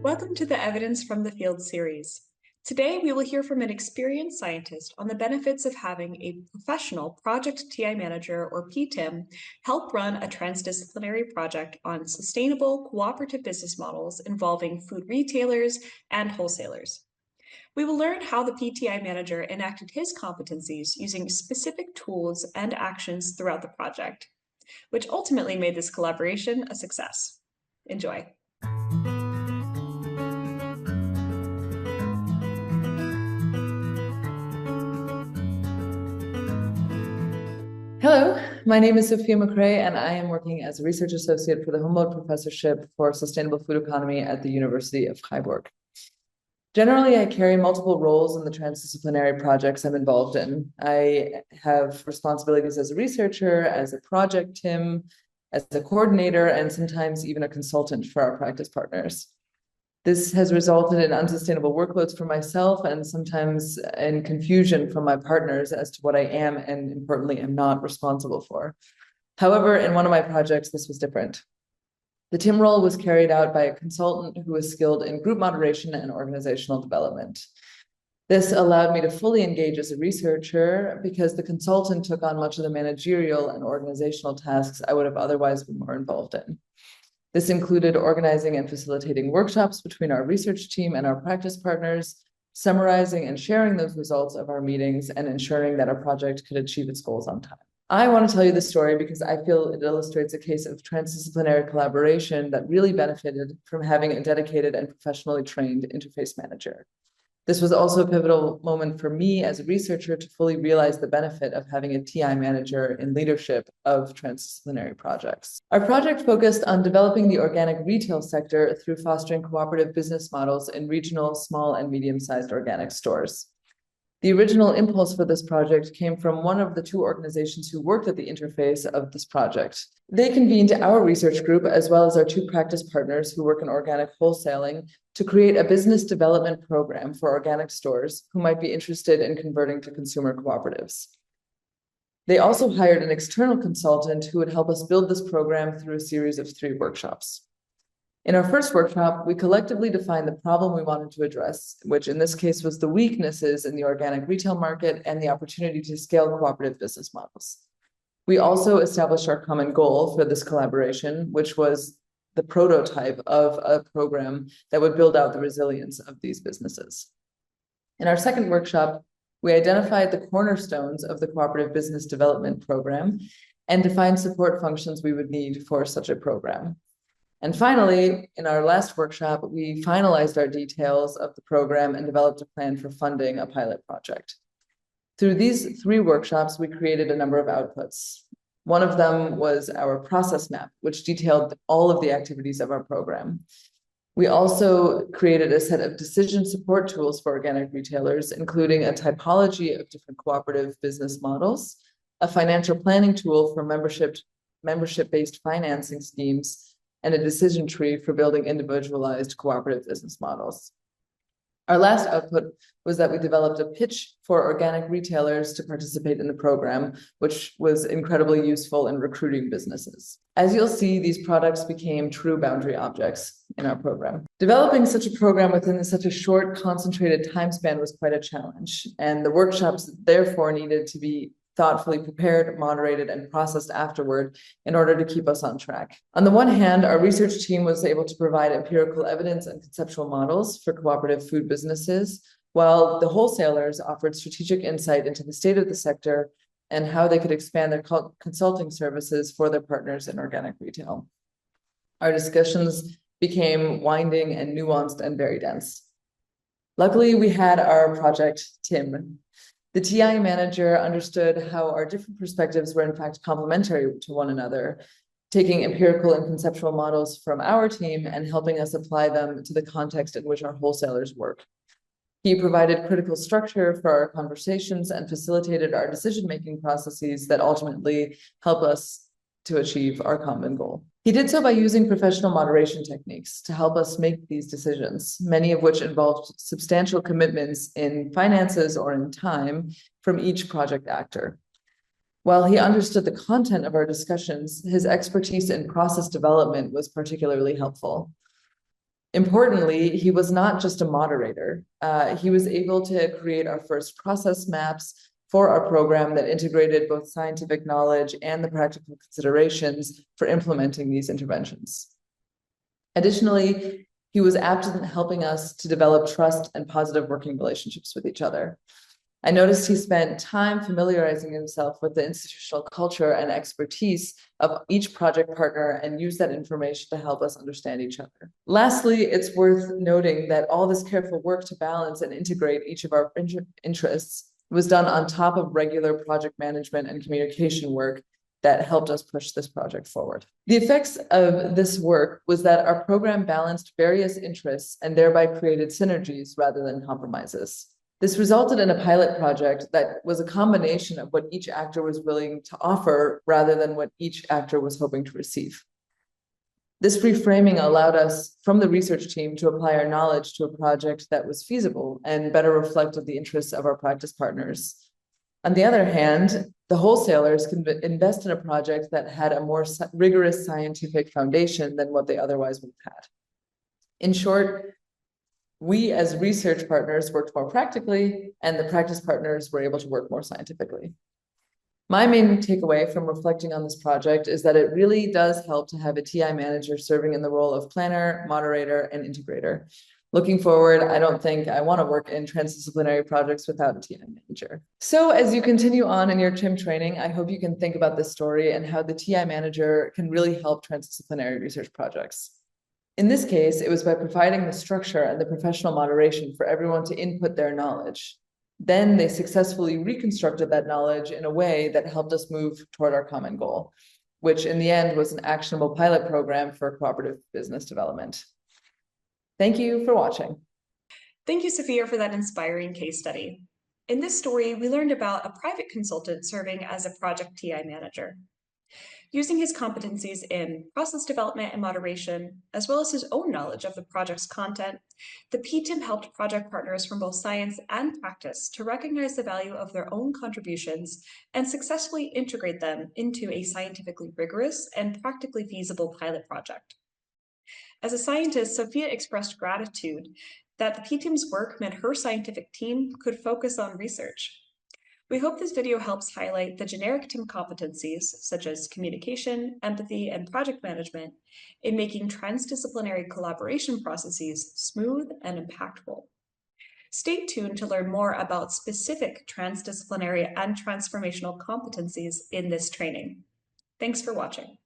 Welcome to the Evidence from the Field series. Today, we will hear from an experienced scientist on the benefits of having a professional project TI manager, or pTIM, help run a transdisciplinary project on sustainable cooperative business models involving food retailers and wholesalers. We will learn how the pTI-Manager enacted his competencies using specific tools and actions throughout the project, which ultimately made this collaboration a success. Enjoy. Hello, my name is Sophia McRae, and I am working as a research associate for the Humboldt Professorship for Sustainable Food Economy at the University of Freiburg. Generally, I carry multiple roles in the transdisciplinary projects I'm involved in. I have responsibilities as a researcher, as a project TIM, as a coordinator, and sometimes even a consultant for our practice partners. This has resulted in unsustainable workloads for myself and sometimes in confusion from my partners as to what I am and, importantly, am not responsible for. However, in one of my projects, this was different. The TIM role was carried out by a consultant who was skilled in group moderation and organizational development. This allowed me to fully engage as a researcher because the consultant took on much of the managerial and organizational tasks I would have otherwise been more involved in. This included organizing and facilitating workshops between our research team and our practice partners, summarizing and sharing those results of our meetings, and ensuring that our project could achieve its goals on time. I want to tell you this story because I feel it illustrates a case of transdisciplinary collaboration that really benefited from having a dedicated and professionally trained interface manager. This was also a pivotal moment for me as a researcher to fully realize the benefit of having a TI manager in leadership of transdisciplinary projects. Our project focused on developing the organic retail sector through fostering cooperative business models in regional, small, and medium-sized organic stores. The original impulse for this project came from one of the two organizations who worked at the interface of this project. They convened our research group, as well as our two practice partners who work in organic wholesaling, to create a business development program for organic stores who might be interested in converting to consumer cooperatives. They also hired an external consultant who would help us build this program through a series of 3 workshops. In our first workshop, we collectively defined the problem we wanted to address, which in this case was the weaknesses in the organic retail market and the opportunity to scale cooperative business models. We also established our common goal for this collaboration, which was the prototype of a program that would build out the resilience of these businesses. In our second workshop, we identified the cornerstones of the cooperative business development program and defined support functions we would need for such a program. And finally, in our last workshop, we finalized our details of the program and developed a plan for funding a pilot project. Through these 3 workshops, we created a number of outputs. One of them was our process map, which detailed all of the activities of our program. We also created a set of decision support tools for organic retailers, including a typology of different cooperative business models, a financial planning tool for membership-based financing schemes, and a decision tree for building individualized cooperative business models. Our last output was that we developed a pitch for organic retailers to participate in the program, which was incredibly useful in recruiting businesses. As you'll see, these products became true boundary objects in our program. Developing such a program within such a short, concentrated time span was quite a challenge, and the workshops therefore needed to be thoughtfully prepared, moderated, and processed afterward in order to keep us on track. On the one hand, our research team was able to provide empirical evidence and conceptual models for cooperative food businesses, while the wholesalers offered strategic insight into the state of the sector and how they could expand their consulting services for their partners in organic retail. Our discussions became winding and nuanced and very dense. Luckily, we had our project TIM. The TI manager understood how our different perspectives were in fact complementary to one another, taking empirical and conceptual models from our team and helping us apply them to the context in which our wholesalers work. He provided critical structure for our conversations and facilitated our decision-making processes that ultimately help us to achieve our common goal. He did so by using professional moderation techniques to help us make these decisions, many of which involved substantial commitments in finances or in time from each project actor. While he understood the content of our discussions, his expertise in process development was particularly helpful. Importantly, he was not just a moderator. He was able to create our first process maps for our program that integrated both scientific knowledge and the practical considerations for implementing these interventions. Additionally, he was apt in helping us to develop trust and positive working relationships with each other. I noticed he spent time familiarizing himself with the institutional culture and expertise of each project partner and used that information to help us understand each other. Lastly, it's worth noting that all this careful work to balance and integrate each of our interests was done on top of regular project management and communication work that helped us push this project forward. The effects of this work was that our program balanced various interests and thereby created synergies rather than compromises. This resulted in a pilot project that was a combination of what each actor was willing to offer rather than what each actor was hoping to receive. This reframing allowed us from the research team to apply our knowledge to a project that was feasible and better reflected the interests of our practice partners. On the other hand, the wholesalers can invest in a project that had a more rigorous scientific foundation than what they otherwise would have had. In short, we as research partners worked more practically, and the practice partners were able to work more scientifically. My main takeaway from reflecting on this project is that it really does help to have a TI manager serving in the role of planner, moderator, and integrator. Looking forward, I don't think I want to work in transdisciplinary projects without a TI manager. So as you continue on in your TIM training, I hope you can think about this story and how the TI manager can really help transdisciplinary research projects. In this case, it was by providing the structure and the professional moderation for everyone to input their knowledge. Then they successfully reconstructed that knowledge in a way that helped us move toward our common goal, which in the end was an actionable pilot program for cooperative business development. Thank you for watching. Thank you, Sophia, for that inspiring case study. In this story, we learned about a private consultant serving as a project TI manager. Using his competencies in process development and moderation, as well as his own knowledge of the project's content, the pTIM helped project partners from both science and practice to recognize the value of their own contributions and successfully integrate them into a scientifically rigorous and practically feasible pilot project. As a scientist, Sophia expressed gratitude that the pTIM's work meant her scientific team could focus on research. We hope this video helps highlight the generic TIM competencies, such as communication, empathy, and project management, in making transdisciplinary collaboration processes smooth and impactful. Stay tuned to learn more about specific transdisciplinary and transformational competencies in this training. Thanks for watching.